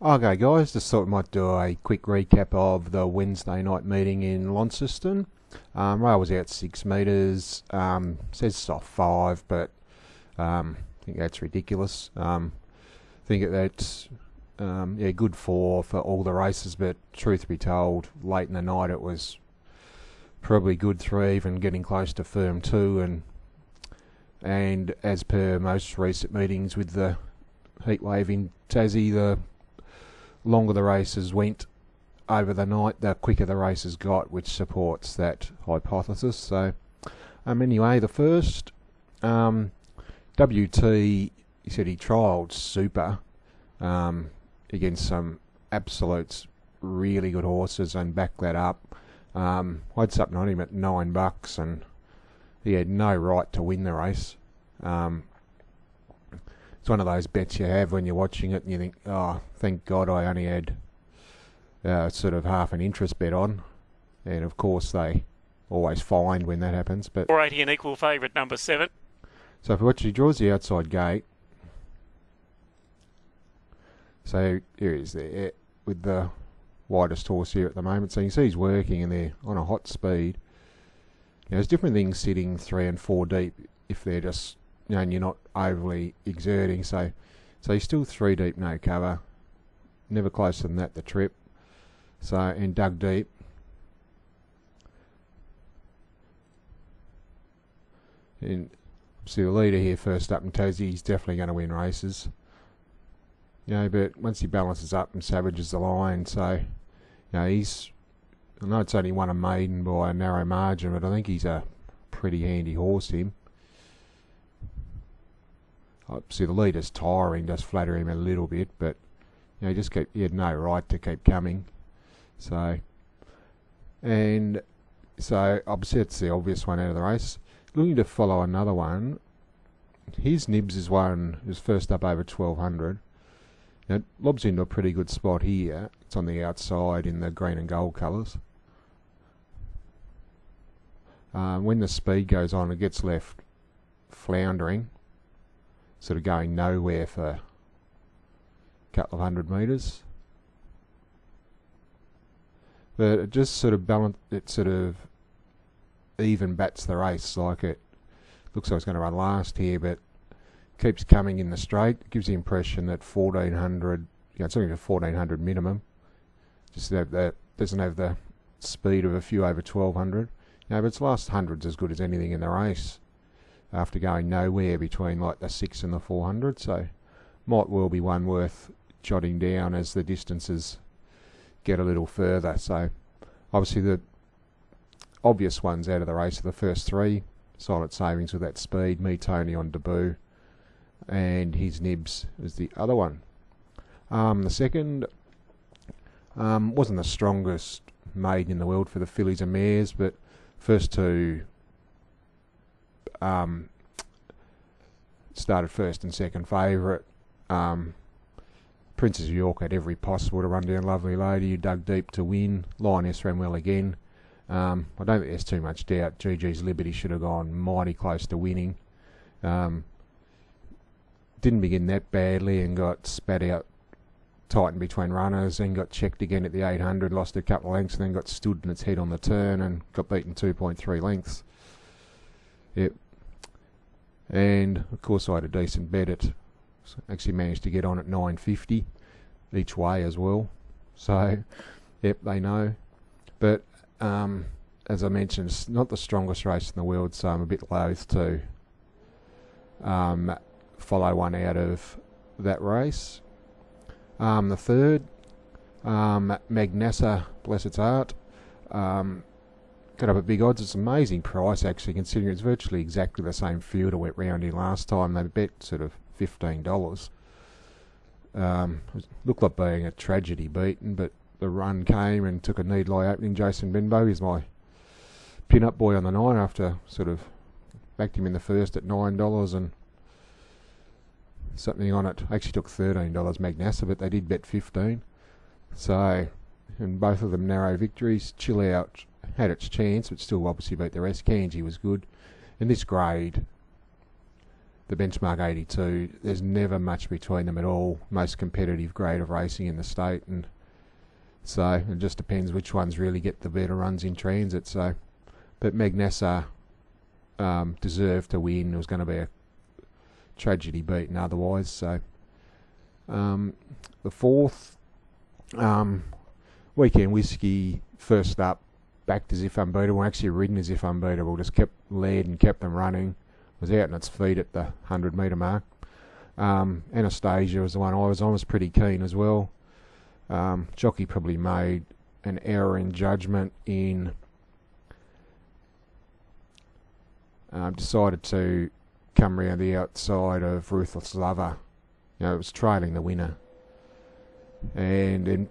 Okay, guys, just thought we might do a quick recap of the Wednesday night meeting in Launceston. Rail was out 6 metres, says soft 5, but I think that's ridiculous. I think that's yeah, good for all the races, but truth be told, late in the night it was probably good 3, even getting close to firm 2, and as per most recent meetings with the heatwave in Tassie, the longer the races went over the night, the quicker the races got, which supports that hypothesis. So, anyway, the first WT, he said he trialled super against some absolutes really good horses and backed that up. I'd something on him at $9, and he had no right to win the race. It's one of those bets you have when you're watching it and you think, oh, thank God I only had sort of half an interest bet on. And of course they always find when that happens. But 480 an equal favourite, number 7. so if you watch, he draws the outside gate. So here he is there with the widest horse here at the moment. So you can see he's working and they're on a hot speed. There's different things sitting 3 and 4 deep if they're just, and you're not overly exerting. So he's still 3 deep, no cover. Never closer than that the trip. So, and dug deep. And see the leader here first up in Tassie, he's definitely going to win races. But once he balances up and savages the line, so, he's, I know it's only won a maiden by a narrow margin, but I think he's a pretty handy horse, him. See the leader's tiring, does flatter him a little bit, but he had no right to keep coming. So obviously it's the obvious one out of the race. Looking to follow another one. His Nibs is one who's first up over 1200. Now, lobs into a pretty good spot here. It's on the outside in the green and gold colours. When the speed goes on, it gets left floundering, sort of going nowhere for a couple of 100 metres. But it just sort of even bats the race. Like it looks like it's going to run last here, but keeps coming in the straight. It gives the impression that 1400, it's only a 1400 minimum. Just doesn't have the speed of a few over 1200. But its last 100's as good as anything in the race after going nowhere between like the 6 and the 400. So might well be one worth jotting down as the distances get a little further. So obviously the obvious ones out of the race are the first 3. Silent Savings with that speed, Me Tony on debut, and His Nibs is the other one. The second wasn't the strongest maiden in the world for the fillies and mares, but first 2 started first and second favourite. Princess of York had every possible to run down Lovely Lady, who dug deep to win. Lioness ran well again. I don't think there's too much doubt GG's Liberty should have gone mighty close to winning. Didn't begin that badly and got spat out tight in between runners, then got checked again at the 800, lost a couple of lengths, and then got stood in its head on the turn and got beaten 2.3 lengths. Yep. And of course I had a decent bet at, actually managed to get on at 950 each way as well. So, yep, they know. But as I mentioned, it's not the strongest race in the world, so I'm a bit loath to follow one out of that race. The third, Magnassa, bless its heart, got up at big odds. It's an amazing price actually, considering it's virtually exactly the same field I went round in last time. They bet sort of $15. It looked like being a tragedy beaten, but the run came and took a needle-eye opening. Jason Benbow is my pin-up boy on the 9 after sort of backed him in the first at $9 and something on it. Actually took $13 Magnassa, but they did bet 15. So, and both of them narrow victories. Chill Out had its chance, but still obviously beat the rest. Kanji was good. In this grade, the benchmark 82. There's never much between them at all. Most competitive grade of racing in the state, and so it just depends which ones really get the better runs in transit. So, but Magnessa deserved to win. It was going to be a tragedy beaten otherwise. So the fourth, Weekend Whiskey, first up, backed as if unbeatable, actually ridden as if unbeatable, just kept led and kept them running, was out on its feet at the 100 metre mark. Anastasia was the one I was pretty keen as well. Jockey probably made an error in judgment in decided to come round the outside of Ruthless Lover. It was trailing the winner, and then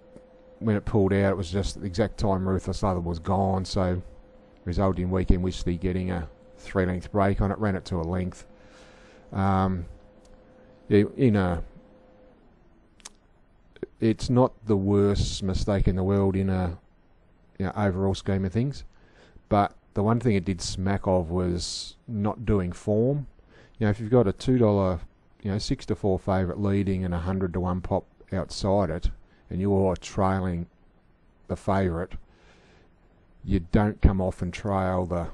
when it pulled out, it was just the exact time Ruthless Lover was gone, so resulted in Weekend Whiskey getting a 3-length break on it, ran it to a length. It's not the worst mistake in the world in a overall scheme of things, but the one thing it did smack of was not doing form. If you've got a $2, 6-4 favourite leading and 100-1 pop outside it, and you're trailing the favourite, you don't come off and trail the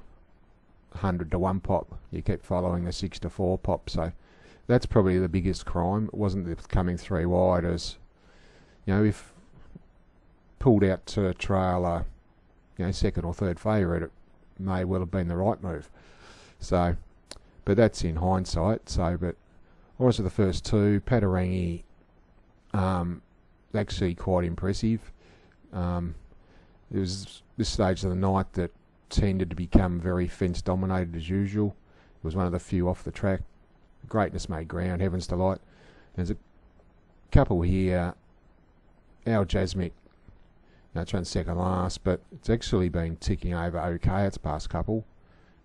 100-1 pop. You keep following the 6-4 pop. So that's probably the biggest crime. It wasn't the coming 3 wide, as if pulled out to trail a second or third favourite, it may well have been the right move. So, but that's in hindsight. So, but also the first 2, Patarangi, actually quite impressive. It was this stage of the night that tended to become very fence dominated as usual. It was one of the few off the track. Greatness made ground, Heaven's Delight. There's a couple here. Al Jasmine, it's run second last, but it's actually been ticking over okay its past couple.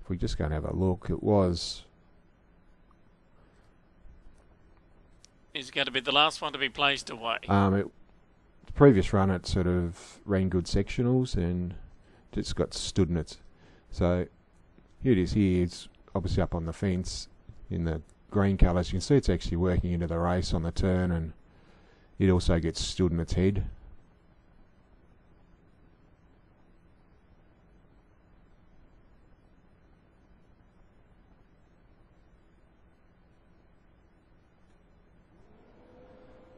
If we just go and have a look, it was... Is going to be the last one to be placed away. The previous run it sort of ran good sectionals and just got stood in it. So here it is here. It's obviously up on the fence in the green colours. You can see it's actually working into the race on the turn, and it also gets stood in its head.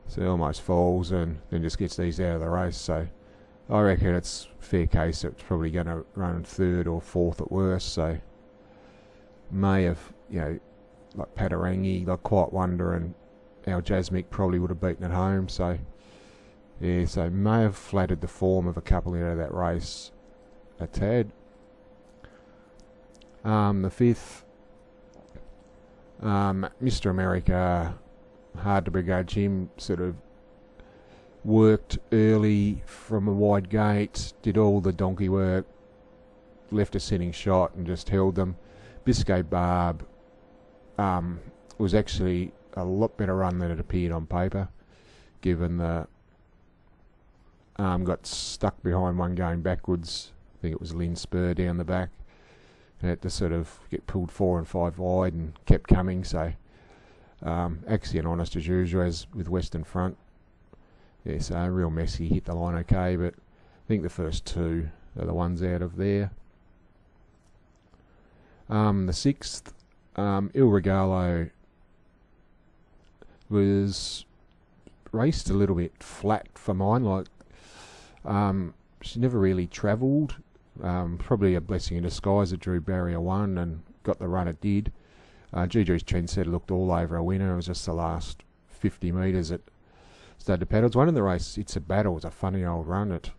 So it almost falls and then just gets these out of the race. So I reckon it's fair case it's probably going to run 3rd or 4th at worst. So may have, like Patarangi, like Quiet Wonder and Al Jasmine probably would have beaten at home. So yeah, so may have flattered the form of a couple out of that race a tad. The 5th, Mr. America, hard to begrudge him, sort of worked early from a wide gate, did all the donkey work, left a sitting shot and just held them. Biscay Barb was actually a lot better run than it appeared on paper, given the got stuck behind one going backwards. I think it was Lynn Spur down the back, and had to sort of get pulled 4 and 5 wide and kept coming. So Axion honest as usual, as with Western Front. Yeah, so real messy, hit the line okay, but I think the first 2 are the ones out of there. The 6th, Il Regalo, was raced a little bit flat for mine. Like she never really travelled. Probably a blessing in disguise. It drew barrier 1 and got the run it did. Juju's Trendsetter looked all over a winner. It was just the last 50 metres it started to paddle. It's one in the race. It's a Battle. It was a funny old run. It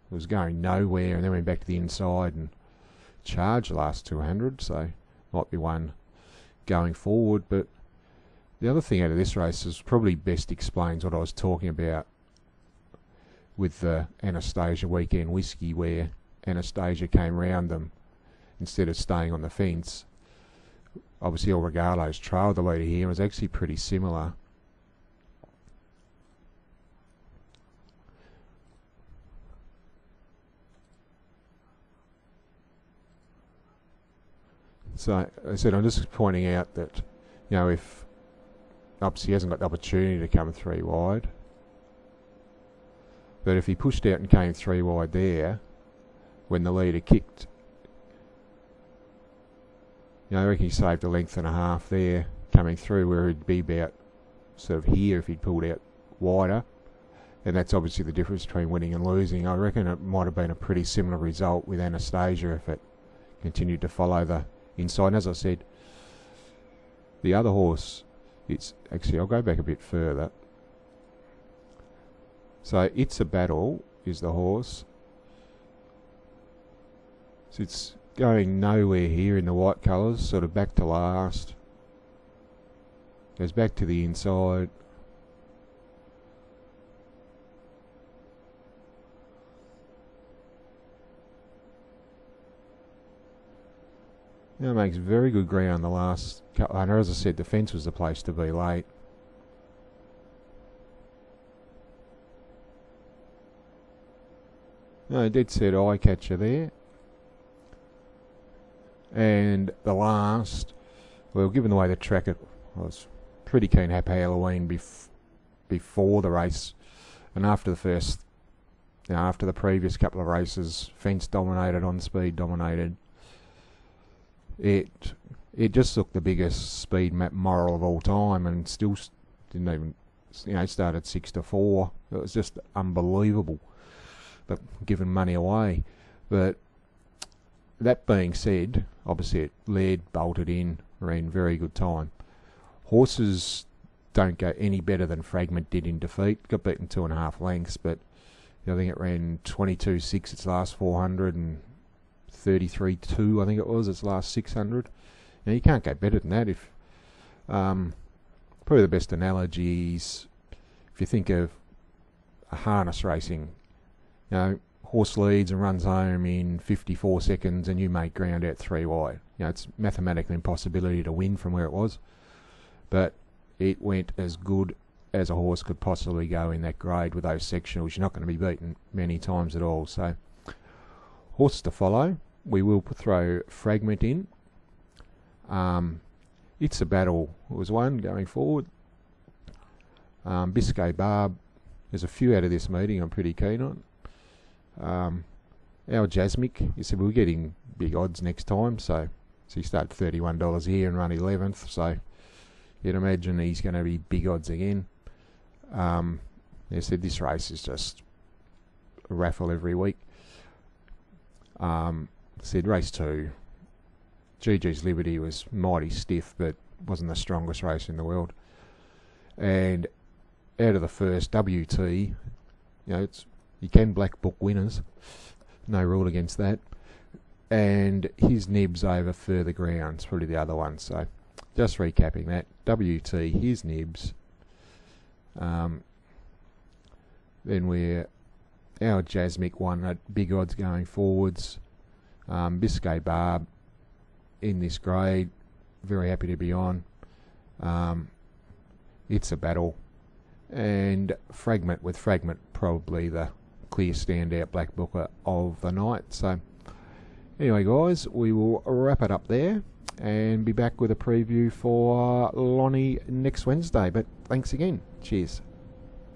was going nowhere and then went back to the inside and charged the last 200. So might be one going forward. But the other thing out of this race is probably best explains what I was talking about with the Anastasia Weekend Whiskey, where Anastasia came round them instead of staying on the fence. Obviously, El Regalo's trailed the leader here and was actually pretty similar. So I said, I'm just pointing out that You know, if obviously he hasn't got the opportunity to come 3 wide, but if he pushed out and came 3 wide there, when the leader kicked, you know, I reckon he saved a length and a half there coming through, where he'd be about sort of here if he'd pulled out wider. And that's obviously the difference between winning and losing. I reckon it might have been a pretty similar result with Anastasia if it continued to follow the inside. And as I said, the other horse, it's actually, I'll go back a bit further. So It's a Battle is the horse. So it's going nowhere here in the white colours, sort of back to last. Goes back to the inside. Now makes very good ground the last couple. And as I said, the fence was the place to be late. No, dead set eye catcher there. And the last, well, given the way the track, I was pretty keen to have Halloween before the race, and after the first, you know, after the previous couple of races, fence dominated, on speed dominated. It just looked the biggest speed map moral of all time, and still didn't even, you know, started 6-4. It was just unbelievable, but giving money away. But that being said, obviously it led, bolted in, ran very good time. Horses don't go any better than Fragment did in defeat. Got beaten 2.5 lengths, but I think it ran 22.6 its last 400 and 33.2 I think it was its last 600. Now you can't go better than that. If probably the best analogies, if you think of a harness racing, you know, horse leads and runs home in 54 seconds and you make ground out 3 wide. You know, it's mathematical impossibility to win from where it was, but it went as good as a horse could possibly go in that grade with those sectionals. You're not going to be beaten many times at all. So horses to follow. We will throw Fragment in. It's a Battle was one going forward. Biscay Barb, there's a few out of this meeting I'm pretty keen on. Our Jasmic, you said we're getting big odds next time, so he started $31 here and run 11th, so you'd imagine he's going to be big odds again. They said this race is just a raffle every week. Said race 2, GG's Liberty was mighty stiff, but wasn't the strongest race in the world. And out of the first, WT, you know, you can black book winners, no rule against that. And his nibs over further ground's probably the other one. So just recapping that, WT, his nibs. Then we're our Jasmic one at big odds going forwards. Biscay Barb in this grade, very happy to be on. It's a Battle, and Fragment, with Fragment probably the clear standout black booker of the night. So anyway guys, we will wrap it up there and be back with a preview for Lonnie next Wednesday. But thanks again. Cheers.